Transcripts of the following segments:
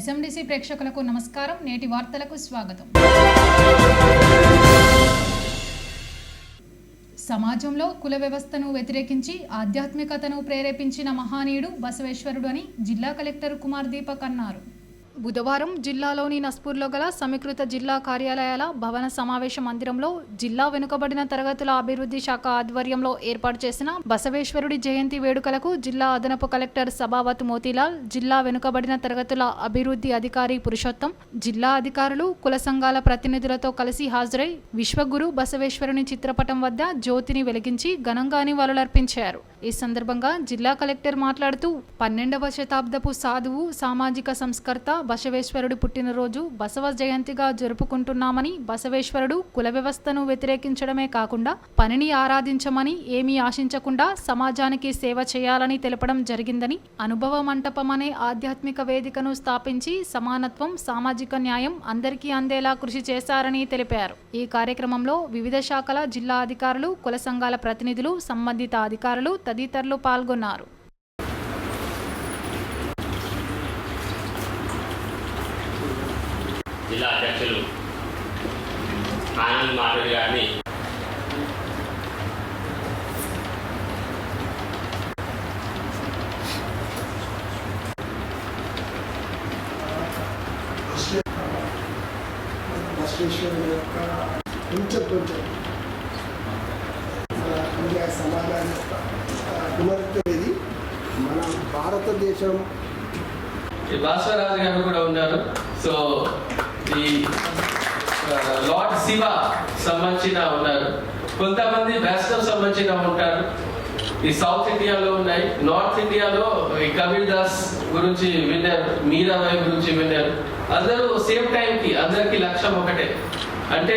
ఎస్ఎండిసి ప్రేక్షకులకు నమస్కారం. నేటి వార్తలకు స్వాగతం. సమాజంలో కుల వ్యవస్థను వ్యతిరేకించి ఆధ్యాత్మికతను ప్రేరేపించిన మహానీయుడు బసవేశ్వరుడు అని జిల్లా కలెక్టర్ కుమార్ దీపక్ అన్నారు. బుధవారం జిల్లాలోని నస్పూర్లో గల సమీకృత జిల్లా కార్యాలయాల భవన సమావేశ మందిరంలో జిల్లా వెనుకబడిన తరగతుల అభివృద్ధి శాఖ ఆధ్వర్యంలో ఏర్పాటు చేసిన బసవేశ్వరుడి జయంతి వేడుకలకు జిల్లా అదనపు కలెక్టర్ సబావత్ మోతీలాల్, జిల్లా వెనుకబడిన తరగతుల అభివృద్ధి అధికారి పురుషోత్తం, జిల్లా అధికారులు, కుల సంఘాల ప్రతినిధులతో కలిసి హాజరై విశ్వగురు బసవేశ్వరుని చిత్రపటం వద్ద జ్యోతిని వెలిగించి ఘనంగా నివాళులర్పించారు. ఈ సందర్భంగా జిల్లా కలెక్టర్ మాట్లాడుతూ 12వ శతాబ్దపు సాధువు, సామాజిక సంస్కర్త బసవేశ్వరుడి పుట్టినరోజు బసవ జయంతిగా జరుపుకుంటున్నామని, బసవేశ్వరుడు కుల వ్యవస్థను వ్యతిరేకించడమే కాకుండా పనిని ఆరాధించమని, ఏమీ ఆశించకుండా సమాజానికి సేవ చేయాలని తెలపడం జరిగిందని, అనుభవ మంటపం అనే ఆధ్యాత్మిక వేదికను స్థాపించి సమానత్వం, సామాజిక న్యాయం అందరికీ అందేలా కృషి చేశారని తెలిపారు. ఈ కార్యక్రమంలో వివిధ శాఖల జిల్లా అధికారులు, కుల సంఘాల ప్రతినిధులు, సంబంధిత అధికారులు తదితరులు పాల్గొన్నారు. జిల్లా అధ్యక్షులు ఆనంద్ మాధవి గారిని బసవేశ్వరుని యొక్క కొంచెం ఇండియా సమాజాన్ని పునరుద్ధరించేది మన భారతదేశం. భాస్వరాజు గారు కూడా ఉన్నారు. సో ఈ లార్డ్ శివ సంబంధించిన ఉన్నారు, కొంతమంది వైష్ణవ్ సంబంధించిన ఉంటారు. ఈ సౌత్ ఇండియాలో ఉన్నాయి, నార్త్ ఇండియాలో కబీర్ దాస్ గురించి విన్నారు, మీరాబాయి గురించి విన్నారు. అందరూ సేమ్ టైంకి అందరికి లక్ష్యం ఒకటే, అంటే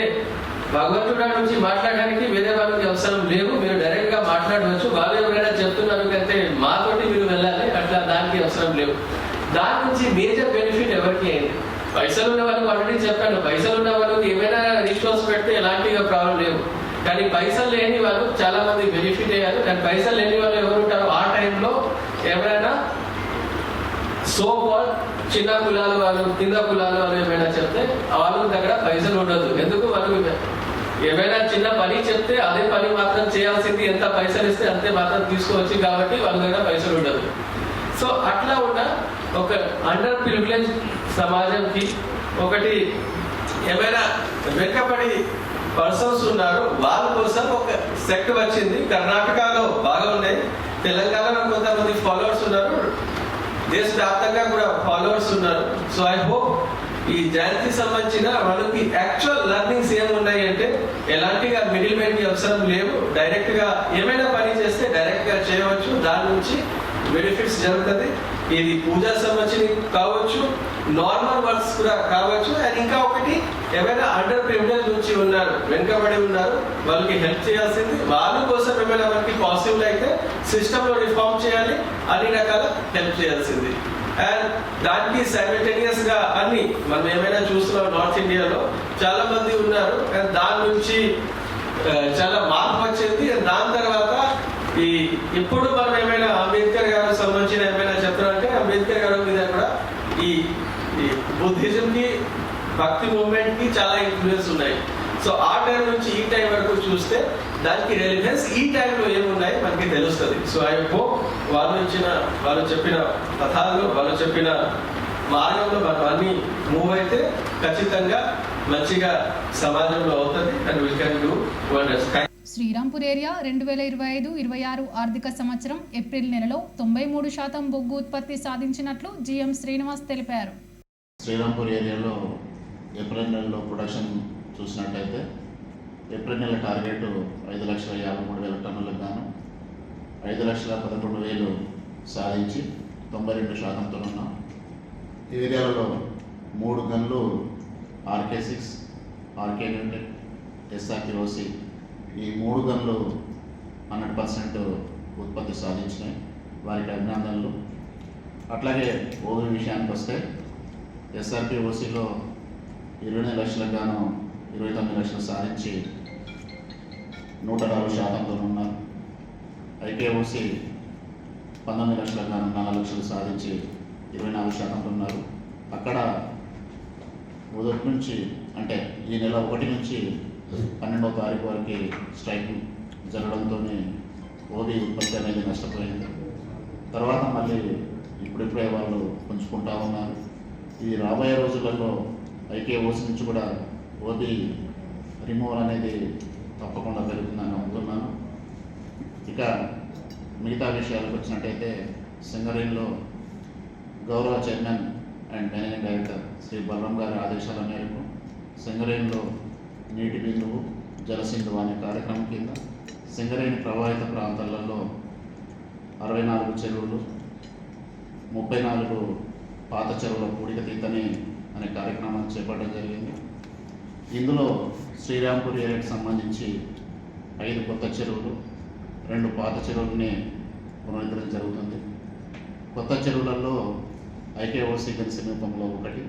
భగవంతుడా నుంచి మాట్లాడడానికి వేరే వాళ్ళకి అవసరం లేదు, మీరు డైరెక్ట్ గా మాట్లాడవచ్చు. వాళ్ళు ఎవరైనా చెప్తున్నారు కంటే మాతోటి మీరు వెళ్ళాలి, అట్లా దానికి అవసరం లేవు. దాని నుంచి మేజర్ బెనిఫిట్ ఎవరికి అయింది? పైసలు ఉన్న వాళ్ళకి ఆల్రెడీ చెప్పాను, పైసలు ఉన్న వాళ్ళకి ఏమైనా రిచువల్స్ పెడితే ఎలాంటి ప్రాబ్లం లేవు. కానీ పైసలు లేని వాళ్ళు చాలా మంది బెనిఫిట్ అయ్యారు. కానీ పైసలు లేని వాళ్ళు ఎవరు ఉంటారో ఆ టైంలో ఎవరైనా సో కాల్ చిన్న కులాల వాళ్ళు, కింద కులాల వాళ్ళు ఏమైనా చెప్తే వాళ్ళ దగ్గర పైసలు ఉండదు. ఎందుకు? వాళ్ళు ఏమైనా చిన్న పని చెప్తే అదే పని మాత్రం చేయాల్సింది, ఎంత పైసలు ఇస్తే అంతే మాత్రం తీసుకోవచ్చు. కాబట్టి వాళ్ళ దగ్గర పైసలు ఉండదు. సో అట్లా ఉన్న ఒక అండర్ ప్రివిలేజ్ సమాజంకి ఒకటి ఏమైనా వెనుకబడి పర్సన్స్ ఉన్నారు, వాళ్ళ కోసం ఒక సెక్ట్ వచ్చింది. కర్ణాటకలో బాగా ఉన్నాయి, తెలంగాణలో కొంతమంది ఫాలోవర్స్ ఉన్నారు, దేశవ్యాప్తంగా కూడా ఫాలోవర్స్ ఉన్నారు. సో ఐ హోప్ ఈ జయంతి సంబంధించిన వాళ్ళకి యాక్చువల్ లెర్నింగ్స్ ఏమున్నాయి అంటే ఎలాంటి మిడిల్ మ్యాన్ కి అవసరం లేవు, డైరెక్ట్ గా ఏమైనా పని చేస్తే డైరెక్ట్ గా చేయవచ్చు, దాని నుంచి బెనిఫిట్స్ జరుగుతుంది. ఇది పూజా సంబంధించి కావచ్చు, నార్మల్ వర్క్స్ కూడా కావచ్చు. అండ్ ఇంకా ఒకటి, ఏమైనా అండర్ ప్రివిలేజ్ నుంచి ఉన్నారు, వెనుకబడి ఉన్నారు, వాళ్ళకి హెల్ప్ చేయాల్సింది. వాళ్ళ కోసం ఏమైనా మనకి పాసిబుల్ అయితే సిస్టమ్ లో రిఫార్మ్ చేయాలి, అన్ని రకాల హెల్ప్ చేయాల్సింది. అండ్ దానికి సైమల్టేనియస్ గా అన్ని మనం ఏమైనా చూస్తున్నాం, నార్త్ ఇండియాలో చాలా మంది ఉన్నారు. అండ్ దాని నుంచి చాలా మార్పు వచ్చింది. దాని తర్వాత ఇప్పుడు మనం ఏమైనా అంబేద్కర్ గారు సంబంధించిన ఏమైనా చెప్తారంటే, అంబేద్కర్ గారి మీద కూడా ఈ బుద్ధిజం కి, భక్తి మూవ్మెంట్ కి చాలా ఇన్ఫ్లుయెన్స్ ఉన్నాయి. సో ఆ టైం నుంచి ఈ టైం వరకు చూస్తే దానికి రెలివెన్స్ ఈ టైంలో ఏమున్నాయి మనకి తెలుస్తుంది. సో ఐ హోప్ వాళ్ళు చెప్పిన కథల్లో, వాళ్ళు చెప్పిన మార్గంలో మనం అన్ని మూవ్ అయితే ఖచ్చితంగా మంచిగా సమాజంలో అవుతుంది. And we can do wonders. Srirampur area 2025-26 ఆర్థిక సంవత్సరం ఏప్రిల్ నెలలో 93% బొగ్గు ఉత్పత్తి సాధించినట్లు జీఎం శ్రీనివాస్ తెలిపారు. శ్రీరాంపూర్ ఏరియాలో ఏప్రిల్ నెలలో ప్రొడక్షన్ చూసినట్టయితే ఏప్రిల్ నెల టార్గెట్ 5,53,000 టన్నులకు గాను 5,11,000 సాధించి 92%తో ఉన్నాం. ఈ ఏరియాలలో 3 గన్లు RK6, RK న్యూటెక్, SRPOC ఈ 3 గన్లు 100% ఉత్పత్తి సాధించినాయి. వారికి అభినందనలు. అట్లాగే ఓవి విషయానికి వస్తే SRPOCలో 20 లక్షలకు గాను 29 లక్షలు సాధించి 104%తో ఉన్నారు. IKOC 19 లక్షలకు గాను 4 లక్షలు సాధించి 24% ఉన్నారు. అక్కడ మొదటి నుంచి అంటే ఈ నెల 1 నుంచి 12వ తారీఖు వరకు స్ట్రైక్ జరగడంతో ఓబీ ఉత్పత్తి అనేది నష్టపోయింది. తర్వాత మళ్ళీ ఇప్పుడిప్పుడే వాళ్ళు పుంజుకుంటా ఉన్నారు. ఈ రాబోయే రోజులలో ఐకేఓసి నుంచి కూడా ఓబీ రిమూవల్ అనేది తప్పకుండా పెరుగుతుందని నమ్ముతున్నాను. ఇక మిగతా విషయాలకు వచ్చినట్టయితే సింగరేణిలో గౌరవ chairman and managing director Shri Balram గారి ఆదేశాల మేరకు సింగరేణిలో నీటి బిందువు జలసింధు అనే కార్యక్రమం కింద సింగరేణి ప్రభావిత ప్రాంతాలలో 64 చెరువులు 34 పాత చెరువుల పూడికతీతని అనే కార్యక్రమాన్ని చేపట్టడం జరిగింది. ఇందులో శ్రీరాంపూర్ ఏరియాకి సంబంధించి 5 కొత్త చెరువులు 2 పాత చెరువులని పునరుద్ధరణ జరుగుతుంది. కొత్త చెరువులలో ఐకేఓసి గని సమీపంలో 1,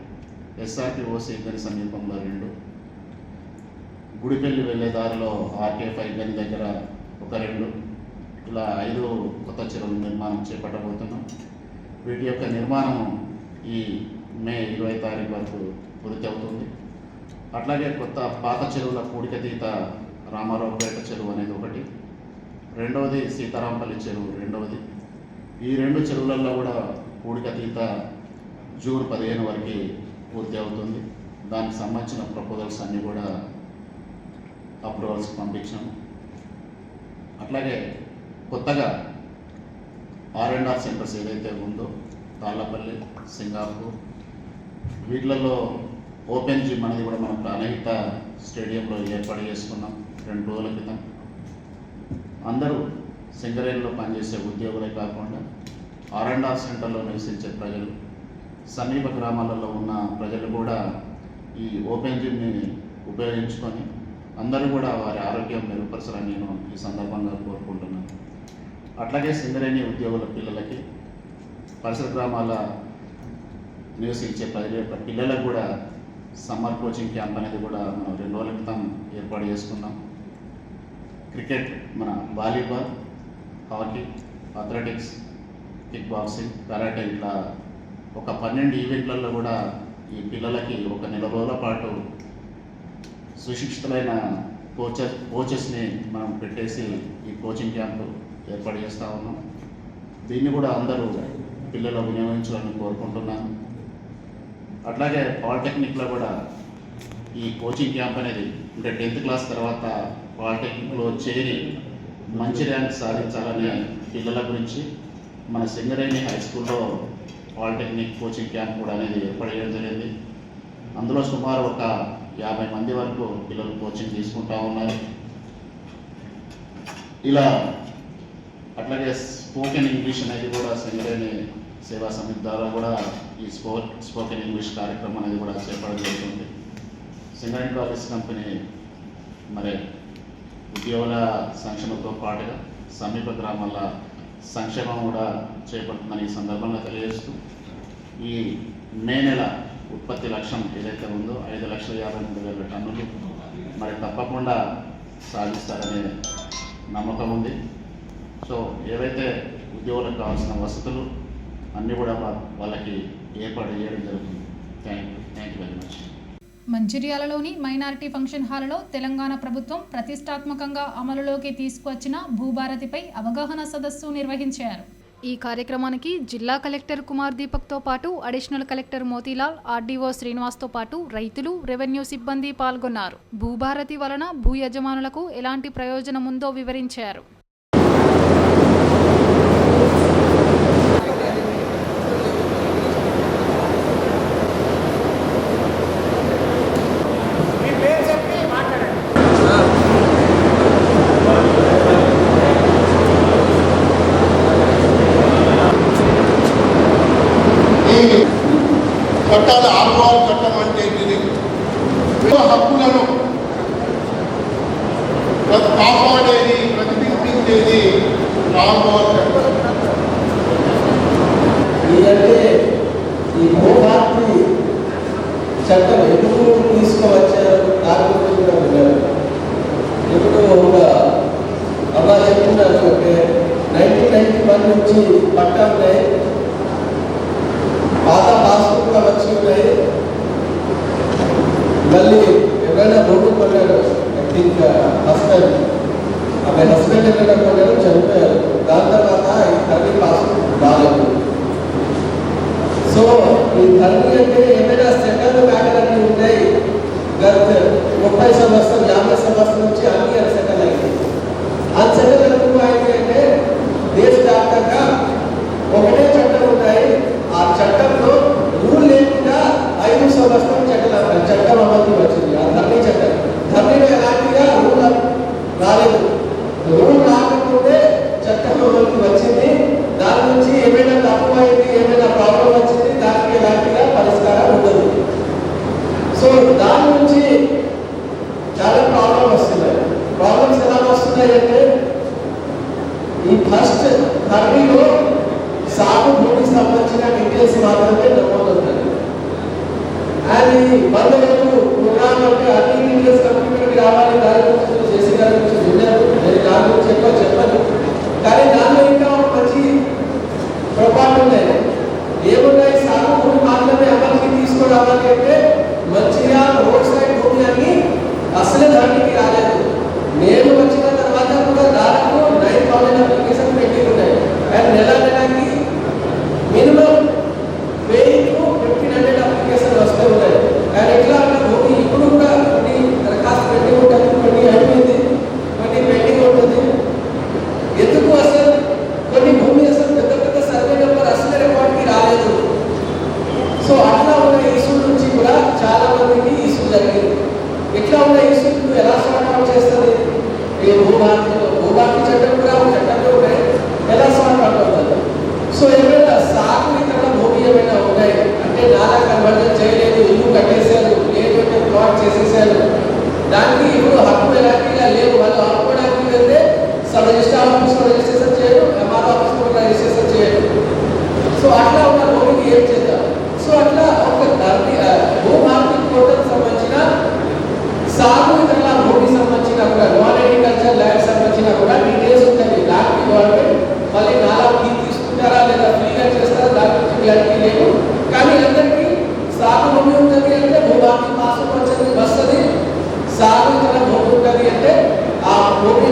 ఎస్ఆర్పిఓసి గని సమీపంలో 2, గుడిపల్లి వెళ్ళే దారిలో ఆర్కే5 గని దగ్గర 1, 2 ఇలా 5 కొత్త చెరువుల నిర్మాణం చేపట్టబోతున్నాం. వీటి యొక్క నిర్మాణం ఈ మే 20 తారీఖు వరకు పూర్తి అవుతుంది. అట్లాగే కొత్త పాత చెరువుల పూడికతీత రామారావుపేట చెరువు అనేది 1, రెండవది సీతారాంపల్లి చెరువు 2వది. ఈ 2 చెరువులలో కూడా పూడికతీత జూన్ 15 వరకు పూర్తి అవుతుంది. దానికి సంబంధించిన ప్రపోజల్స్ అన్నీ కూడా అప్రూవల్స్ పంపించాము. అట్లాగే కొత్తగా R&R సెంటర్స్ ఏదైతే ఉందో తాళ్ళపల్లి, సింగాపూర్ వీటిలలో ఓపెన్ జిమ్ అనేది కూడా మనం ప్రాణహిత స్టేడియంలో ఏర్పాటు చేసుకున్నాం 2 రోజుల క్రితం. అందరూ సింగరేణిలో పనిచేసే ఉద్యోగులే కాకుండా R&R సెంటర్లో నివసించే ప్రజలు, సమీప గ్రామాలలో ఉన్న ప్రజలు కూడా ఈ ఓపెన్ జిమ్ని ఉపయోగించుకొని అందరూ కూడా వారి ఆరోగ్యం మెరుగుపరచాలని నేను ఈ సందర్భంగా కోరుకుంటున్నాను. అట్లాగే సింగరేణి ఉద్యోగుల పిల్లలకి, పరిసర గ్రామాల నివసించే ప్రజల యొక్క పిల్లలకు కూడా సమ్మర్ కోచింగ్ క్యాంప్ అనేది కూడా మనం 2 రోజుల క్రితం ఏర్పాటు చేసుకున్నాం. క్రికెట్, మన volleyball, hockey, athletics, kick boxing, karate ఇట్లా ఒక 12 ఈవెంట్లలో కూడా ఈ పిల్లలకి 1 నెల రోజుల పాటు సుశిక్షితులైన కోచెస్ని మనం పెట్టేసి ఈ కోచింగ్ క్యాంపు ఏర్పాటు చేస్తూ ఉన్నాం. దీన్ని కూడా అందరూ పిల్లలు వినియోగించాలని కోరుకుంటున్నాను. అట్లాగే పాలిటెక్నిక్లో కూడా ఈ కోచింగ్ క్యాంప్ అనేది అంటే 10th క్లాస్ తర్వాత పాలిటెక్నిక్లో చేరి మంచి ర్యాంక్ సాధించాలనే పిల్లల గురించి మన సింగరేణి హై స్కూల్లో పాలిటెక్నిక్ కోచింగ్ క్యాంప్ కూడా అనేది ఏర్పాటు చేయడం జరిగింది. అందులో సుమారు ఒక 50 మంది వరకు పిల్లలు కోచింగ్ తీసుకుంటా ఉన్నారు. ఇలా అట్లాగే స్పోకెన్ ఇంగ్లీష్ అనేది కూడా సింగరేణి సేవా సమితి ద్వారా కూడా ఈ స్పోకెన్ ఇంగ్లీష్ కార్యక్రమం అనేది కూడా చేపట్టడం జరుగుతుంది. సింగరేణి కాలేజ్ కంపెనీ మరి ఉద్యోగుల సంక్షేమంతో పాటుగా సమీప గ్రామాల సంక్షేమం కూడా చేపడుతుందని ఈ సందర్భంగా తెలియజేస్తూ ఈ మే నెల ఉత్పత్తి లక్ష్యం ఏదైతే ఉందో 5,53,000 టన్నులు మరి తప్పకుండా సాధిస్తారనే నమ్మకం ఉంది. సో ఏవైతే ఉద్యోగులకు కావాల్సిన వసతులు అన్నీ కూడా వాళ్ళకి ఏర్పాటు చేయడం జరుగుతుంది. Thank you very much. మంచిర్యాలలోని మైనారిటీ ఫంక్షన్ హాల్లో తెలంగాణ ప్రభుత్వం ప్రతిష్టాత్మకంగా అమలులోకి తీసుకువచ్చిన భూభారతిపై అవగాహన సదస్సు నిర్వహించారు. ఈ కార్యక్రమానికి జిల్లా కలెక్టర్ కుమార్ దీపక్తో పాటు అడిషనల్ కలెక్టర్ మోతీలాల్, ఆర్డీఓ శ్రీనివాస్తో పాటు రైతులు, రెవెన్యూ సిబ్బంది పాల్గొన్నారు. భూభారతి వలన భూ యజమానులకు ఎలాంటి ప్రయోజనం ఉందో వివరించారు. చట్టాలు ఆర్వాల్ చట్టం అంటే ఇది హక్కులను కాపాడేది, ప్రతిబింబించేది ఆర్వాల్ చట్టం. ఎందుకంటే ఈ భూభారతి చట్టం ఎందుకు తీసుకువచ్చారు దాని గురించి కూడా విన్నారు. ఇప్పుడు ఒక అలా చెప్తున్నారు అంటే 1991 నుంచి పట్టాలే పాత పాస్బుక్లో వచ్చి ఉన్నాయి. ఎవరైనా భూమి కొన్నాడు, ఐ థింక్ హస్బెండ్, ఆమె హస్బెండ్ ఎక్కడైనా కొన్నాడు, చనిపోయారు. దాని తర్వాత ఈ తండ్రి పాస్ రాలేదు. సో ఈ తండ్రి అంటే ఏమైనా సెకండ్ మ్యాటర్ అన్ని ఉంటాయి. గత 30 సంవత్సరం 50 సంవత్సరం నుంచి అన్ని అన్సెటల్ అయింది. అన్సెటల్ ఎందుకు అయింది అంటే దేశవ్యాప్తంగా ఒకటే చట్టం ఉన్నాయి. ఆ చట్టంలో రూల్ లేకుండా 5 సంవత్సరం చట్టం అమలుకి వచ్చింది. ఆ ధర్నీ చట్టం, ధర్నీలో ఎలాంటిగా రూల్ రాలేదు. రూల్ రాకపోతే చట్టం అమలుకి వచ్చింది. దాని నుంచి ఏమైనా తప్పు అయింది, ఏమైనా ప్రాబ్లం వచ్చింది, దానికి ఎలాంటిగా పరిష్కారం ఉండదు. సో దాని నుంచి చాలా ప్రాబ్లం వస్తున్నాయి. ప్రాబ్లమ్స్ ఎలా వస్తున్నాయి అంటే ఈ ఫస్ట్ ధర్నీలో సాగు భూమికి సంబంధించిన డీటెయిల్స్ మాత్రమే నమోదవుతాయి. అది 100 రోజులు ప్రోగ్రామ్ అంటే అన్ని డీటెయిల్స్ కంప్యూటర్ కావాలి. దాని గురించి జేసీ గారి గురించి విన్నారు, నేను దాని గురించి ఎక్కువ చెప్పాను. కానీ దానిలో ఇంకా మంచి పొరపాటు ఉన్నాయి. ఏమున్నాయి? సాగు భూమి మాత్రమే అమలుకి తీసుకురావాలి అంటే మంచిగా రోడ్ సైడ్ భూమి అని అసలు దానికి రాలేదు. నేను వచ్చిన తర్వాత కూడా దాదాపు 9,000 అప్లికేషన్ పెండింగ్ ఉన్నాయి. అండ్ నెలకి మినిమం 1000 to 1500 అప్లికేషన్ వస్తూ ఉన్నాయి. అండ్ ఎట్లా అంటే భూమి ఇప్పుడు కూడా కొన్ని దరఖాస్తు పెండింగ్ ఉంటుంది, కొన్ని అయిపోయింది, కొన్ని పెండింగ్ ఉంటుంది. ఎందుకు అసలు కొన్ని భూమి అసలు పెద్ద పెద్ద సర్వే నెంబర్ అసలు రికార్డ్కి రాలేదు. సో అట్లా ఉన్న ఇష్యూ నుంచి కూడా చాలా మందికి ఇష్యూ జరిగింది. ఇట్లా ఉన్న ఇష్యూలు ఎలా సాల్వ్ అవుట్ చేస్తుంది? ఈ భూభారతి చట్టం కూడా చట్టంలో ఉన్నాయి, ఎలా సాల్వ్ అవుట్ అవుతుంది? సో ఏమైనా సాగు ఇక్కడ భూమి ఏమైనా ఉన్నాయి అంటే నాలా కన్వర్జన్ చేయలేదు, ఇల్లు కట్టేశారు, లేదంటే ప్లాట్ చేసేసారు, దానికి ఇప్పుడు హక్కు ఎలాంటిగా లేవు. వాళ్ళు ఆడుకోవడానికి వెళ్తే సబ్ రిజిస్ట్రార్ ఆఫీస్లో రిజిస్ట్రేషన్ చేయరు, ఎంఆర్ ఆఫీస్లో కూడా రిజిస్ట్రేషన్ చేయరు. సో అట్లా ఉన్న భూమికి ఏం చేద్దాం? సో అట్లా ఒక భూభారతి కోర్టుకు సంబంధించిన సాగు ఇతర భూమికి సంబంధించిన కూడా నాన్ అగ్రికల్చర్ ల్యాండ్ సంబంధించిన కూడా డీటెయిల్స్ ఉంటుంది. దానికి గవర్నమెంట్ మళ్ళీ నాలా ఫీ తీసుకుంటారా లేదా ఫ్రీగా చేస్తారా దాని గురించి క్లారిటీ లేదు. కానీ అందరికీ సాగు భూమి ఉంటుంది అంటే భూభారతి మాసం వస్తుంది, సాగు ఇతర భూమి ఉంటుంది అంటే ఆ భూమి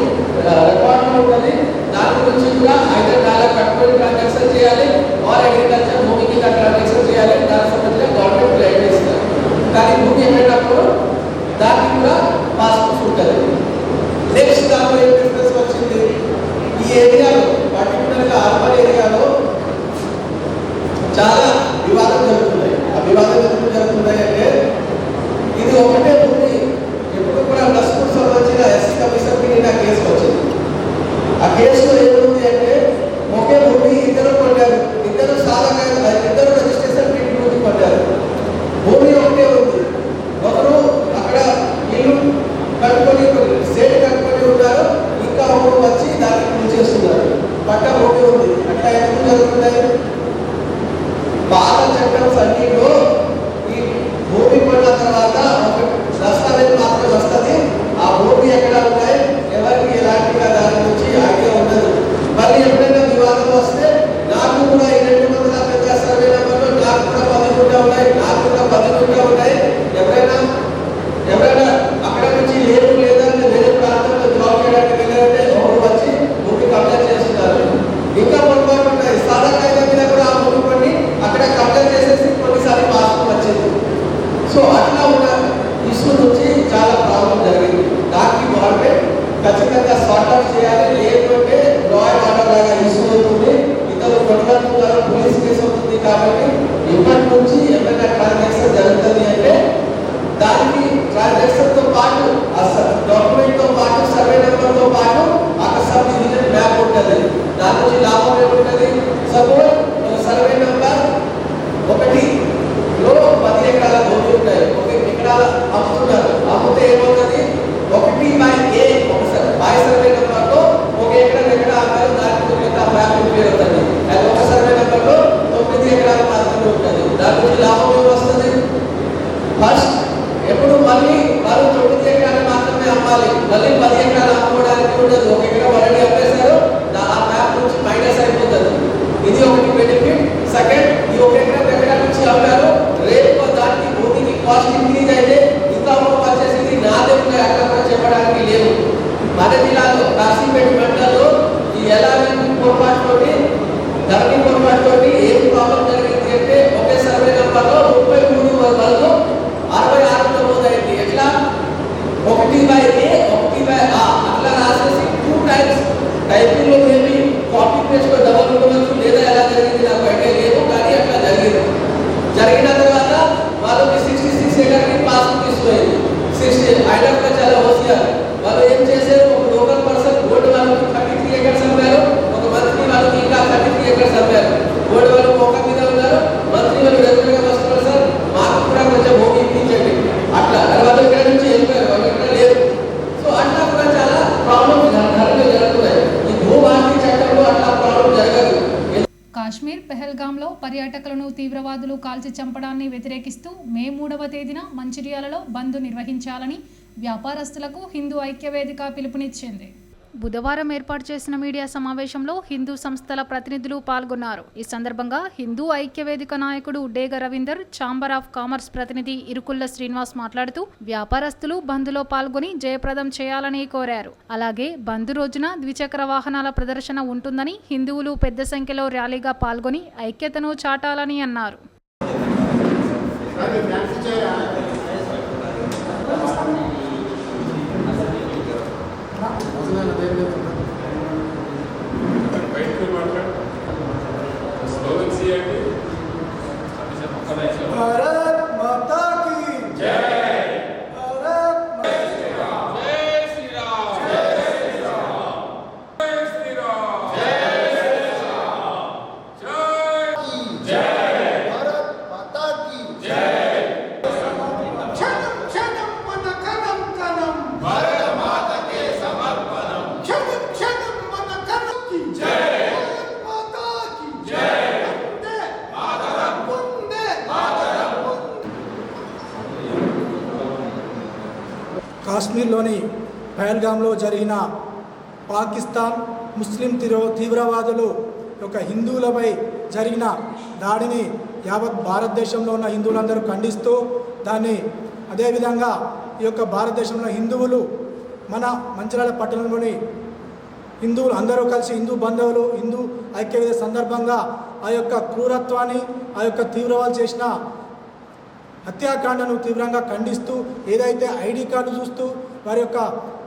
రికార్డులో ఉంటుంది. దాని గురించి కూడా అయితే నాలా కట్టుబడి ట్రాన్సాక్షన్ చేయాలి, ఆర్ అగ్రికల్చర్ భూమికి ట్రాన్సాక్షన్ చేయాలి. దానికి సంబంధించిన గవర్నమెంట్ గైడ్ చేస్తారు. కానీ భూమి ఏమైనప్పుడు దానికి కూడా పాస్బుక్ ఉంటుంది. నెక్స్ట్ దాంట్లో ఏం డిఫరెన్స్ వచ్చింది? ఈ ఏరియాలో పర్టికులర్గా అర్బన్ ఏరియాలో చాలా వివాదం జరుగుతున్నాయి. ఆ వివాదం ఎందుకు జరుగుతున్నాయి అంటే ఇది ఒకటే భూమి. ఎప్పుడు కూడా నస్పూర్ సంబంధించిన ఎస్సీ కమిషన్కి నిన్న కేసు వచ్చింది. ఆ కేసులో ఏముంది అంటే ఒకే భూమి ఇద్దరు కొట్టారు, ఇద్దరు ఇద్దరు రిజిస్ట్రేషన్ భూమి కొట్టారు. భూమి ఒకటే ఉంది, ఒకరు అక్కడ ఇల్లు కట్టుకొని సేట్ కట్టుకొని ఉన్నారు, ఇంకా ఒకరు వచ్చి దానికి పూజ చేస్తున్నారు. పట్ట భూమి ఉంది. అట్లా ఎందుకు జరుగుతున్నాయి? పాత చట్టం అన్నిలో ఈ భూమి కొన్న తర్వాత ఒక దస్తావేజ్ మాత్రం వస్తుంది. ఆ భూమి ఎక్కడ ఉన్నాయి, ఎవరికి ఎలాంటిగా దాని నుంచి ఐడియా ఉండదు. మళ్ళీ ఎప్పుడైనా వివాదం వస్తే నాకు కూడా 200 పెద్ద సర్వే నెంబర్లో నాకు కూడా 10 గుంటలు ఉన్నాయి, నాకు కూడా 10 గుంటలు ఉన్నాయి. ఎవరైనా అక్కడ నుంచి లేదు లేదంటే వేరే ప్రాంతంలో జాబ్ చేయడానికి వెళ్ళారంటే ఎవరు వచ్చి భూమి కబ్జా చేస్తున్నారు. ఇంకా పొరపాటు ఉన్నాయి. సాదా కాగితం మీద కూడా ఆ భూమి కొన్ని అక్కడ కబ్జా చేసేసి కొన్నిసార్లు పాస్బుక్ వచ్చింది. సో అట్లా ఉన్న ఇష్యూ నుంచి చాలా ప్రాబ్లం జరిగింది. దానికి గవర్నమెంట్ ఖచ్చితంగా సార్ట్ అవుట్ చేయాలి. లేదంటే లా అండ్ ఆర్డర్ లాగా ఇష్యూ అవుతుంది, ఇతరులు కొట్లాడుతున్నారు, పోలీస్ కేసు అవుతుంది. కాబట్టి ఇప్పటి నుంచి ఏమైనా ట్రాన్సాక్షన్ జరుగుతుంది అంటే దానికి ట్రాన్సాక్షన్ తో పాటు డాక్యుమెంట్ తో పాటు సర్వే నెంబర్ తో పాటు అక్కడ సబ్ డివిజన్ మ్యాప్ ఉంటుంది. దాని నుంచి లాభం ఏముంటుంది? సపోజ్ సర్వే నెంబర్ 1లో 10 ఎకరాల భూమి ఉంటాయి, 1 ఎకరాల అమ్ముతున్నారు. అమ్ముతే ఏమవుతుంది? 1/A ఒకసారి బాయ్ సర్వే నెంబర్తో 1 ఎకరం ఎక్కడ అమ్మారు దానికి ఒక మ్యాప్ పేరు అవుతుంది. అది ఒక సర్వే నెంబర్లో 9 ఎకరాలు మాత్రమే ఉంటుంది. దాని నుంచి లాభం ఏమొస్తుంది? ఫస్ట్ ఎప్పుడు మళ్ళీ వాళ్ళు 9 ఎకరాలు మాత్రమే మన జిల్లాలో కాశీపేట మండలంలో ఈ ఎలాంటి పొరపాటుతోటి ధరణి పొరపాటుతోటి ఏం ప్రాబ్లం జరిగింది అంటే ఒకే సర్వే నెంబర్లో 33 వాళ్ళు 66 నమోదైంది. ఎట్లా 1/A 1/A అట్లా రాసేసి 2 టైమ్స్ టైపింగ్ లో మేబీ కాపీ పేస్ట్ డబుల్ ఉండవచ్చు, లేదా ఎలా జరిగింది నాకు ఐడియా లేదు, కానీ అట్లా జరిగింది. జరిగిన తర్వాత వాళ్ళకి 66 ఎకర్కి పాస్బుక్ తీసుకుపోయింది. 60 అయినా కూడా చాలా హోషియార్. వాళ్ళు ఏం చేశారు, ఒక లోకల్ పర్సన్ బోర్డు వాళ్ళకి 33 ఎకర్స్ అమ్మారు, ఒక మంత్రి వాళ్ళకి ఇంకా 33 ఎకర్స్ అమ్మారు. బోర్డు వాళ్ళు మోక మీద ఉన్నారు, మంత్రి వాళ్ళు రెగ్యులర్గా వస్తున్నారు, సార్ మాకు కూడా కొంచెం భూమి ఇప్పించండి అట్లా. తర్వాత ఇక్కడ నుంచి వెళ్ళిపోయారు, వాళ్ళు ఇక్కడ లేరు. సో అట్లా కూడా చాలా ప్రాబ్లమ్స్ ధరలు జరుగుతున్నాయి. ఈ భూభారతి చట్టంలో అట్లా ప్రాబ్లం జరగదు. కాశ్మీర్ పెహల్గాంలో పర్యాటకులను తీవ్రవాదులు కాల్చి చంపడాన్ని వ్యతిరేకిస్తూ మే 3వ తేదీన మంచిర్యాలలో బంద్ నిర్వహించాలని వ్యాపారస్తులకు హిందూ ఐక్యవేదిక పిలుపునిచ్చింది. బుధవారం ఏర్పాటు చేసిన మీడియా సమావేశంలో హిందూ సంస్థల ప్రతినిధులు పాల్గొన్నారు. ఈ సందర్భంగా హిందూ ఐక్యవేదిక నాయకుడు డేగ రవీందర్, ఛాంబర్ ఆఫ్ కామర్స్ ప్రతినిధి ఇరుకుల్ల శ్రీనివాస్ మాట్లాడుతూ వ్యాపారస్తులు బంద్లో పాల్గొని జయప్రదం చేయాలని కోరారు. అలాగే బంద్ రోజున ద్విచక్ర వాహనాల ప్రదర్శన ఉంటుందని, హిందువులు పెద్ద సంఖ్యలో ర్యాలీగా పాల్గొని ఐక్యతను చాటాలని అన్నారు. भारत माता की जय। भारत जय श्री राम जय श्री राम जय श्री राम जय श्री राम जय भारत माता की जय। क्षणम क्षणम मन कणम कणम भारत माता के समर्पणम। क्षणम क्षणम मन कणम की जय। भारत माता की जय। वंदे मातरम वंदे मातरम। కాశ్మీర్లోని పహల్గాంలో జరిగిన పాకిస్తాన్ ముస్లిం తీవ్రవాదులు యొక్క హిందువులపై జరిగిన దాడిని యావత్ భారతదేశంలో ఉన్న హిందువులందరూ ఖండిస్తూ దాన్ని అదేవిధంగా ఈ యొక్క భారతదేశంలో హిందువులు మన మంచిర్యాల పట్టణంలోని హిందువులు అందరూ కలిసి హిందూ బంధువులు హిందూ ఐక్యవేదిక సందర్భంగా ఆ యొక్క క్రూరత్వాన్ని ఆ యొక్క తీవ్రవాదులు చేసిన హత్యాకాండను తీవ్రంగా ఖండిస్తూ ఏదైతే ఐడి కార్డు చూస్తూ వారి యొక్క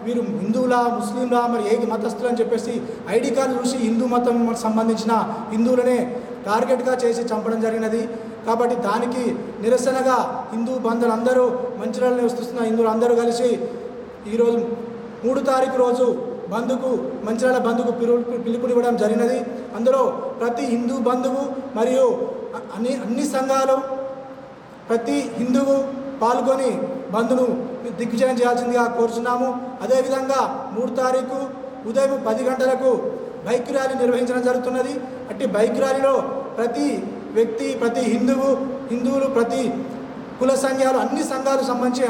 వీరు హిందువులా ముస్లింలా మరి ఏ మతస్థులు అని చెప్పేసి ఐడి కార్డు చూసి హిందూ మతం సంబంధించిన హిందువులనే టార్గెట్గా చేసి చంపడం జరిగినది. కాబట్టి దానికి నిరసనగా హిందూ బంధువులందరూ మంచిర్యాలలో నివసిస్తున్న హిందువులు అందరూ కలిసి ఈరోజు 3 తారీఖు రోజు బంధుకు మంచిర్యాల బంధుకు పిలుపునివ్వడం జరిగినది. అందులో ప్రతి హిందూ బంధువు మరియు అన్ని సంఘాలు ప్రతి హిందువు పాల్గొని బంద్ను దిగ్విజయం చేయాల్సిందిగా కోరుచున్నాము. అదేవిధంగా 3 తారీఖు ఉదయం 10 గంటలకు బైక్ ర్యాలీ నిర్వహించడం జరుగుతున్నది. అట్టి బైక్ ర్యాలీలో ప్రతి వ్యక్తి ప్రతి హిందువులు ప్రతి కుల సంఘాలు అన్ని సంఘాలు సంబంధించి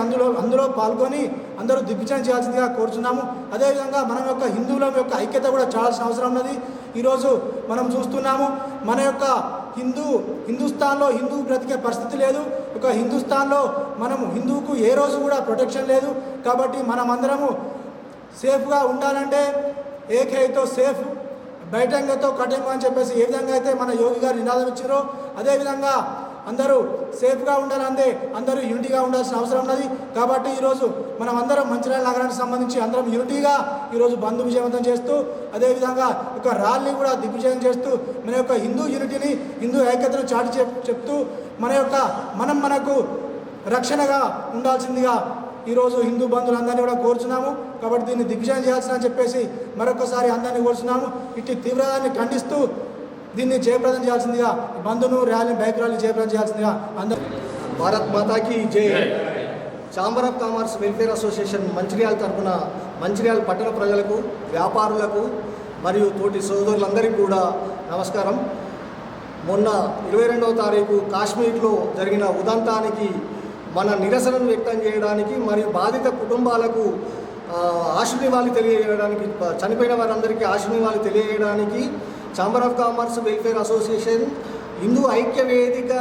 అందులో పాల్గొని అందరూ దిగ్విజయం చేయాల్సిందిగా కోరుచున్నాము. అదేవిధంగా మన యొక్క హిందువుల యొక్క ఐక్యత కూడా చాలాసిన అవసరం ఉన్నది. ఈరోజు మనం చూస్తున్నాము మన యొక్క హిందుస్థాన్లో హిందూ బ్రతికే పరిస్థితి లేదు. ఒక హిందుస్థాన్లో మనము హిందువుకు ఏ రోజు కూడా ప్రొటెక్షన్ లేదు. కాబట్టి మనమందరము సేఫ్గా ఉండాలంటే ఏకైతో సేఫ్ బయటంగతో కఠినంగా అని చెప్పేసి ఏ విధంగా అయితే మన యోగి గారు నినాదం ఇచ్చారో అదేవిధంగా అందరూ సేఫ్గా ఉండాలంటే అందరూ యూనిటీగా ఉండాల్సిన అవసరం ఉన్నది. కాబట్టి ఈరోజు మనం అందరం మంచిర్యాల నగరానికి సంబంధించి అందరం యూనిటీగా ఈరోజు బంద్ విజయవంతం చేస్తూ అదేవిధంగా ఒక ర్యాలీని కూడా దిగ్విజయం చేస్తూ మన యొక్క హిందూ యూనిటీని హిందూ ఐక్యతను చాటి చెప్తూ మనకు రక్షణగా ఉండాల్సిందిగా ఈరోజు హిందూ బంధువులందరినీ కూడా కోరుచున్నాము. కాబట్టి దీన్ని దిగ్విజయం చేయాల్సిన చెప్పేసి మరొకసారి అందరినీ కోరుచున్నాము. ఇట్టి తీవ్రవాదాన్ని ఖండిస్తూ దీన్ని జయప్రదం చేయాల్సిందిగా బంధును ర్యాలీ బైక్ ర్యాలీ జయప్రదం చేయాల్సిందిగా అందరూ భారత్ మాతాకి జై. Chamber of commerce welfare association Mancherial తరఫున మంచిర్యాల పట్టణ ప్రజలకు వ్యాపారులకు మరియు తోటి సోదరులందరికీ కూడా నమస్కారం. మొన్న 22వ తారీఖు కాశ్మీర్లో జరిగిన ఉదంతానికి మన నిరసనను వ్యక్తం చేయడానికి మరియు బాధిత కుటుంబాలకు ఆశీర్వాదాలు తెలియజేయడానికి చనిపోయిన వారందరికీ ఆశీర్వాదాలు తెలియజేయడానికి chamber of commerce welfare association Hindu ఐక్య వేదిక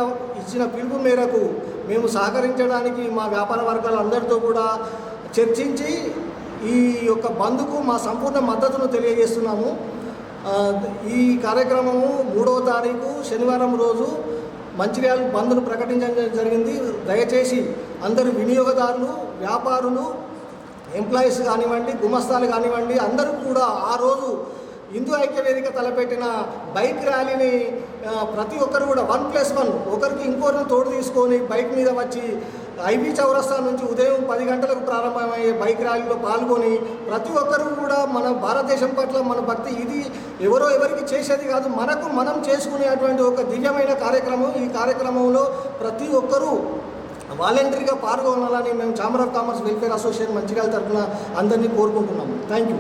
ఇచ్చిన పిలుపు మేరకు మేము సహకరించడానికి మా వ్యాపార వర్గాలందరితో కూడా చర్చించి ఈ యొక్క బంద్కు మా సంపూర్ణ మద్దతును తెలియజేస్తున్నాము. ఈ కార్యక్రమము 3వ తారీఖు శనివారం రోజు మంచిర్యాల బంద్ను ప్రకటించడం జరిగింది. దయచేసి అందరు వినియోగదారులు, వ్యాపారులు, ఎంప్లాయీస్ కానివ్వండి, గుమస్తాలు కానివ్వండి, అందరూ కూడా ఆ రోజు హిందూ ఐక్యవేదిక తలపెట్టిన బైక్ ర్యాలీని ప్రతి ఒక్కరు కూడా 1+1 ఒకరికి ఇంకోరిని తోడు తీసుకొని బైక్ మీద వచ్చి ఐబీ చౌరస్తా నుంచి ఉదయం 10 గంటలకు ప్రారంభమయ్యే బైక్ ర్యాలీలో పాల్గొని ప్రతి ఒక్కరు కూడా మన భారతదేశం పట్ల మన భక్తి ఇది ఎవరికి చేసేది కాదు, మనకు మనం చేసుకునేటువంటి ఒక దివ్యమైన కార్యక్రమం. ఈ కార్యక్రమంలో ప్రతి ఒక్కరూ వాలంటరీగా పాల్గొనాలని మేము chamber of commerce welfare association Mancherial తరఫున అందరినీ కోరుకుంటున్నాము. Thank you.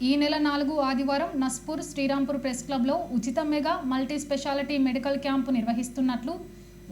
ఈ నెల 4 ఆదివారం నస్పూర్ శ్రీరాంపూర్ ప్రెస్ క్లబ్లో ఉచిత mega multi speciality medical camp నిర్వహిస్తున్నట్లు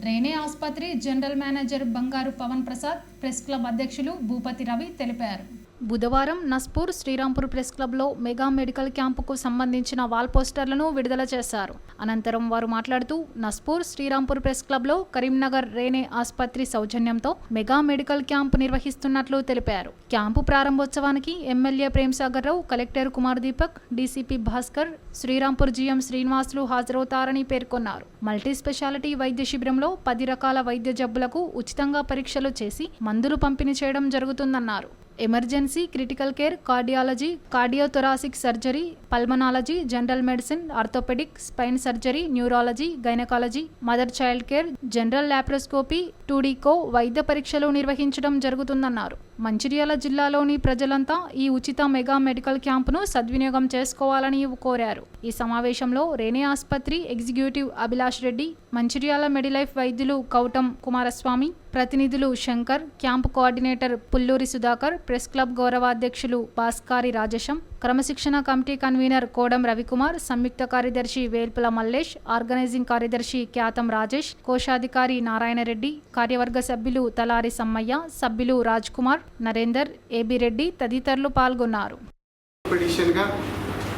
రేనే ఆసుపత్రి జనరల్ మేనేజర్ బంగారు పవన్ ప్రసాద్, ప్రెస్ క్లబ్ అధ్యక్షులు భూపతి రవి తెలిపారు. బుధవారం నస్పూర్ శ్రీరాంపూర్ ప్రెస్ క్లబ్లో మెగా మెడికల్ క్యాంపుకు సంబంధించిన వాల్ పోస్టర్లను విడుదల చేశారు. అనంతరం వారు మాట్లాడుతూ నస్పూర్ శ్రీరాంపూర్ ప్రెస్ క్లబ్లో కరీంనగర్ రేనే ఆసుపత్రి సౌజన్యంతో మెగా మెడికల్ క్యాంపు నిర్వహిస్తున్నట్లు తెలిపారు. క్యాంపు ప్రారంభోత్సవానికి MLA Premsagar Rao, collector Kumar Deepak, DCP Bhaskar, Srirampur GM Srinivasulu హాజరవుతారని పేర్కొన్నారు. మల్టీ స్పెషాలిటీ వైద్య శిబిరంలో 10 రకాల వైద్య జబ్బులకు ఉచితంగా పరీక్షలు చేసి మందులు పంపిణీ చేయడం జరుగుతుందన్నారు. Emergency, critical care, cardiology, cardiothoracic surgery, pulmonology, general medicine, orthopaedic, spine surgery, neurology, gynaecology, mother child care, general laparoscopy, 2D echo వైద్య పరీక్షలు నిర్వహించడం జరుగుతుందన్నారు. మంచిర్యాల జిల్లాలోని ప్రజలంతా ఈ ఉచిత మెగా మెడికల్ క్యాంపును సద్వినియోగం చేసుకోవాలని కోరారు. ఈ సమావేశంలో రేనే ఆసుపత్రి ఎగ్జిక్యూటివ్ అభిలాష్ రెడ్డి, మంచిర్యాల మెడిలైఫ్ వైద్యులు కౌటం కుమారస్వామి, ప్రతినిధులు Shankar, camp coordinator Pulluri Sudhakar, press club గౌరవాధ్యక్షులు భాస్కారి రాజేశం, క్రమశిక్షణ కమిటీ కన్వీనర్ కోడం రవికుమార్, సంయుక్త కార్యదర్శి వేల్పుల మల్లేష్, ఆర్గనైజింగ్ కార్యదర్శి క్యాతం రాజేష్, కోశాధికారి నారాయణరెడ్డి, కార్యవర్గ సభ్యులు తలారి సమ్మయ్య, సభ్యులు రాజ్ కుమార్, నరేందర్, ఏబి రెడ్డి తదితరులు పాల్గొన్నారు.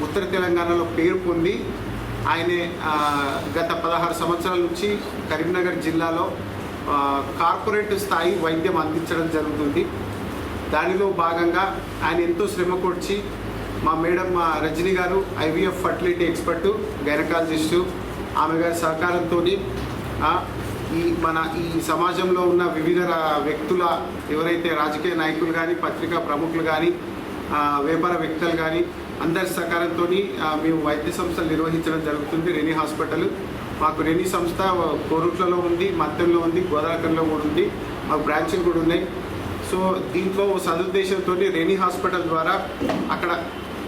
ఉత్తర తెలంగాణలో పేరు పొంది ఆయనే గత 16 సంవత్సరాల నుంచి కరీంనగర్ జిల్లాలో కార్పొరేట్ స్థాయి వైద్యం అందించడం జరుగుతుంది. దానిలో భాగంగా ఆయన ఎంతో శ్రమ కూర్చి మా మేడం రజనీ గారు ఐవీఎఫ్ ఫర్టిలిటీ ఎక్స్పర్టు, గైనకాలజిస్టు, ఆమె గారి సహకారంతో ఈ సమాజంలో ఉన్న వివిధ వ్యక్తుల ఎవరైతే రాజకీయ నాయకులు కానీ, పత్రికా ప్రముఖులు కానీ, వ్యాపార వ్యక్తులు కానీ అందరి సహకారంతో మేము వైద్య సంస్థలు నిర్వహించడం జరుగుతుంది. రెనీ హాస్పిటల్ మాకు రెనీ సంస్థ కోరుట్లలో ఉంది, మత్తెంలో ఉంది, గోదావరిలో కూడా ఉంది, మాకు బ్రాంచ్లు కూడా ఉన్నాయి. సో దీంట్లో సదుద్దేశంతో రెనీ హాస్పిటల్ ద్వారా అక్కడ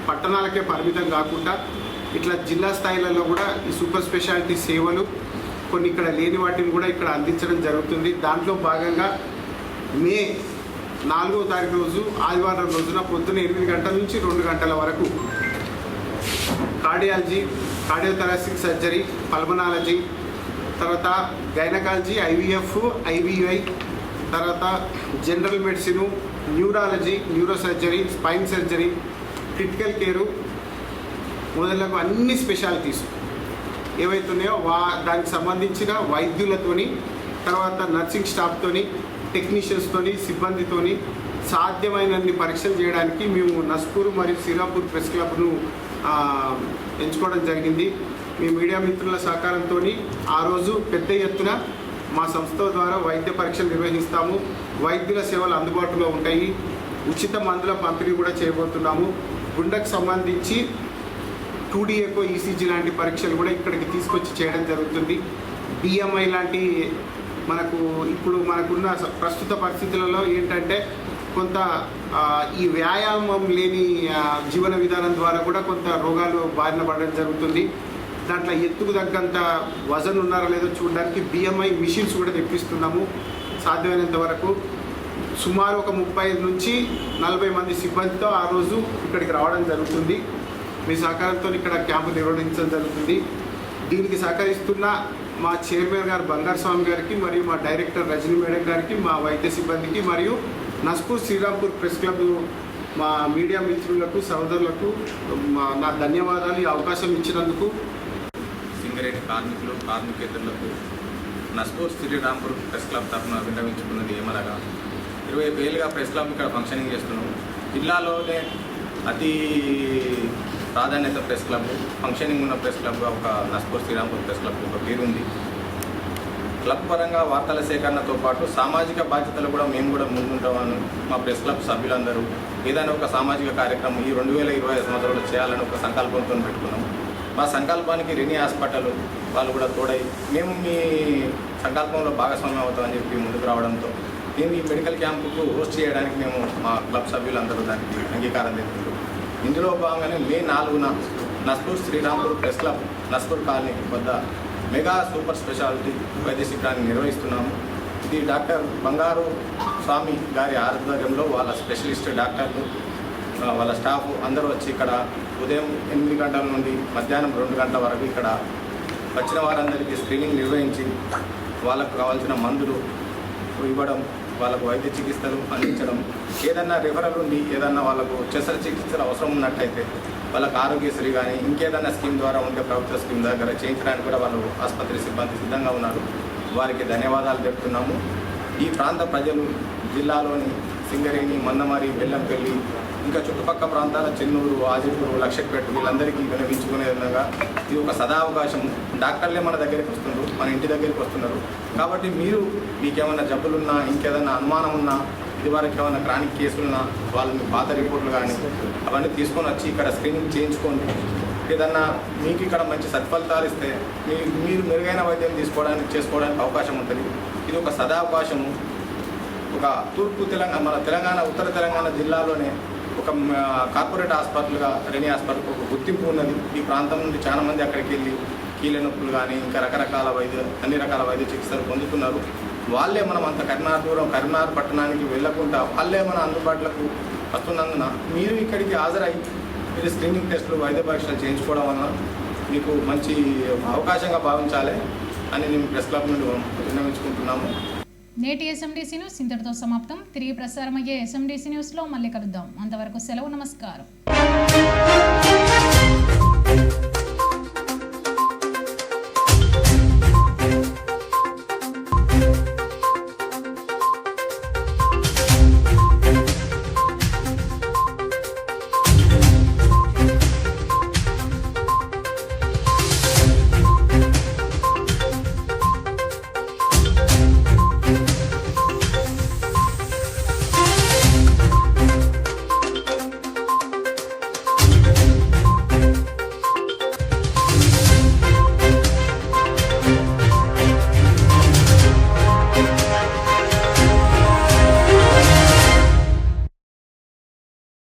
పట్టణాలకే పరిమితం కాకుండా ఇట్లా జిల్లా స్థాయిలలో కూడా ఈ సూపర్ స్పెషాలిటీ సేవలు కొన్ని ఇక్కడ లేని వాటిని కూడా ఇక్కడ అందించడం జరుగుతుంది. దాంట్లో భాగంగా మే 4వ తారీఖు రోజు ఆదివారం రోజున పొద్దున్న 8 గంటల నుంచి 2 గంటల వరకు కార్డియాలజీ, కార్డియోథొరాసిక్ సర్జరీ, పల్మనాలజీ, తర్వాత గైనకాలజీ, ఐవీఎఫ్, ఐవీఐ, తర్వాత general medicine, neurology, neuro surgery, spine surgery, critical care మొదలగు అన్ని స్పెషాలిటీస్ ఏవైతున్నాయో దానికి సంబంధించిన వైద్యులతోని, తర్వాత నర్సింగ్ స్టాఫ్తోని, టెక్నీషియన్స్తోని, సిబ్బందితోని సాధ్యమైనన్ని పరీక్షలు చేయడానికి మేము నస్పూర్ మరియు శ్రీరాంపూర్ ప్రెస్ క్లబ్ను ఎంచుకోవడం జరిగింది. మీ మీడియా మిత్రుల సహకారంతో ఆ రోజు పెద్ద ఎత్తున మా సంస్థ ద్వారా వైద్య పరీక్షలు నిర్వహిస్తాము. వైద్యుల సేవలు అందుబాటులో ఉంటాయి. ఉచిత మందుల పంపిణీ కూడా చేయబోతున్నాము. గుండెకు సంబంధించి 2D ఎకో, ఈసీజీ లాంటి పరీక్షలు కూడా ఇక్కడికి తీసుకొచ్చి చేయడం జరుగుతుంది. బిఎంఐ లాంటి ఇప్పుడు మనకున్న ప్రస్తుత పరిస్థితులలో ఏంటంటే కొంత ఈ వ్యాయామం లేని జీవన విధానం ద్వారా కూడా కొంత రోగాలు బారిన పడడం జరుగుతుంది. దాంట్లో ఎత్తుకు తగ్గంత వజన్ ఉన్నారో లేదో చూడడానికి బిఎంఐ మిషన్స్ కూడా తెప్పిస్తున్నాము. సాధ్యమైనంత వరకు సుమారు ఒక 35 నుంచి 40 మంది సిబ్బందితో ఆ రోజు ఇక్కడికి రావడం జరుగుతుంది. మీ సహకారంతో ఇక్కడ క్యాంపు నిర్వహించడం జరుగుతుంది. దీనికి సహకరిస్తున్న మా చైర్మన్ గారు బంగారు స్వామి గారికి, మరియు మా డైరెక్టర్ రజనీ మేడం గారికి, మా వైద్య సిబ్బందికి, మరియు నస్పూర్ శ్రీరాంపూర్ ప్రెస్ క్లబ్ మా మీడియా మిత్రులకు, సోదరులకు నా ధన్యవాదాలు. ఈ అవకాశం ఇచ్చినందుకు. సింగరేణి కార్మికులు, కార్మికేతరులకు నస్పూర్ శ్రీరాంపూర్ ప్రెస్ క్లబ్ తరఫున విన్నవించుకున్నది ఏమనగా, 25 ఏళ్ళుగా ప్రెస్ క్లబ్ ఇక్కడ ఫంక్షనింగ్ చేస్తున్నాము. జిల్లాలోనే అతి ప్రాధాన్యత ప్రెస్ క్లబ్, ఫంక్షనింగ్ ఉన్న ప్రెస్ క్లబ్గా ఒక నస్పూర్ శ్రీరాంపూర్ ప్రెస్ క్లబ్ ఒక పేరు ఉంది. క్లబ్ పరంగా వార్తల సేకరణతో పాటు సామాజిక బాధ్యతలు కూడా మేము కూడా ముందుంటామని మా ప్రెస్ క్లబ్ సభ్యులందరూ ఏదైనా ఒక సామాజిక కార్యక్రమం ఈ 2025 సంవత్సరంలో చేయాలని ఒక సంకల్పంతో పెట్టుకున్నాం. మా సంకల్పానికి రెనీ హాస్పిటల్ వాళ్ళు కూడా తోడై మేము మీ సంకల్పంలో భాగస్వామ్యం అవుతామని చెప్పి ముందుకు రావడంతో దీన్ని మెడికల్ క్యాంపుకు హోస్ట్ చేయడానికి మేము మా క్లబ్ సభ్యులందరూ దానికి అంగీకారం తెచ్చుకుంటాం. ఇందులో భాగంగానే మే 4న Naspur Srirampur press club Naspur colony వద్ద మెగా సూపర్ స్పెషాలిటీ వైద్య శిబిరాన్ని నిర్వహిస్తున్నాము. ఇది డాక్టర్ బంగారు స్వామి గారి ఆధ్వర్యంలో వాళ్ళ స్పెషలిస్ట్ డాక్టర్లు వాళ్ళ స్టాఫ్ అందరూ వచ్చి ఇక్కడ ఉదయం 8 గంటల నుండి మధ్యాహ్నం 2 గంటల వరకు ఇక్కడ వచ్చిన వారందరికీ స్క్రీనింగ్ నిర్వహించి వాళ్ళకు కావాల్సిన మందులు ఇవ్వడం, వాళ్ళకు వైద్య చికిత్సలు అందించడం, ఏదన్నా రిఫరల్ ఉండి ఏదన్నా వాళ్ళకు శస్త్రచికిత్సలు అవసరం ఉన్నట్టయితే వాళ్ళకు ఆరోగ్యశ్రీ కానీ ఇంకేదన్నా స్కీమ్ ద్వారా ఉంటే ప్రభుత్వ స్కీమ్ దగ్గర చేయించడానికి కూడా వాళ్ళు ఆసుపత్రి సిబ్బంది సిద్ధంగా ఉన్నారు. వారికి ధన్యవాదాలు చెప్తున్నాము. ఈ ప్రాంత ప్రజలు జిల్లాలోని సింగరేణి, మందమారి, బెల్లంపల్లి ఇంకా చుట్టుపక్కల ప్రాంతాల చెన్నూరు, ఆజిపూరు, లక్షపేట వీళ్ళందరికీ వినవించుకునే విధంగా ఇది ఒక సదావకాశం. డాక్టర్లే మన దగ్గరికి వస్తున్నారు, మన ఇంటి దగ్గరికి వస్తున్నారు. కాబట్టి మీరు మీకేమైనా జబ్బులున్నా ఇంకేదైనా అనుమానం ఉన్నా ఇదివరకు ఏమైనా క్రానిక్ కేసులున్నా వాళ్ళని పాత రిపోర్ట్లు కానీ అవన్నీ తీసుకొని వచ్చి ఇక్కడ స్క్రీనింగ్ చేయించుకోండి. ఏదన్నా మీకు ఇక్కడ మంచి సత్ఫలితాలు ఇస్తే మీరు మెరుగైన వైద్యం చేసుకోవడానికి అవకాశం ఉంటుంది. ఇది ఒక సదావకాశము. ఒక తూర్పు తెలంగాణ మన తెలంగాణ ఉత్తర తెలంగాణ జిల్లాలోనే ఒక కార్పొరేట్ హాస్పిటల్గా రెనీ హాస్పిటల్ ఒక గుర్తింపు ఉన్నది. ఈ ప్రాంతం నుండి చాలామంది అక్కడికి వెళ్ళి కీళ్ళ నొప్పులు కానీ ఇంకా అన్ని రకాల వైద్య చికిత్సలు పొందుతున్నారు. వాళ్ళే మనం అంత కరీంనగర్ పట్టణానికి వెళ్ళకుండా వాళ్ళే మన అందుబాటులోకి వస్తున్నందున మీరు ఇక్కడికి హాజరై మీరు స్క్రీనింగ్ టెస్టులు, వైద్య పరీక్షలు చేయించుకోవడం వలన మీకు మంచి అవకాశంగా భావించాలి అని మేము ప్రెస్ క్లబ్ నుండి విన్నవించుకుంటున్నాము. నేటి ఎస్ఎండిసి న్యూస్ ఇంతటితో సమాప్తం. తిరిగి ప్రసారమయ్యే ఎస్ఎండిసి న్యూస్లో మళ్ళీ కలుద్దాం. అంతవరకు సెలవు. నమస్కారం.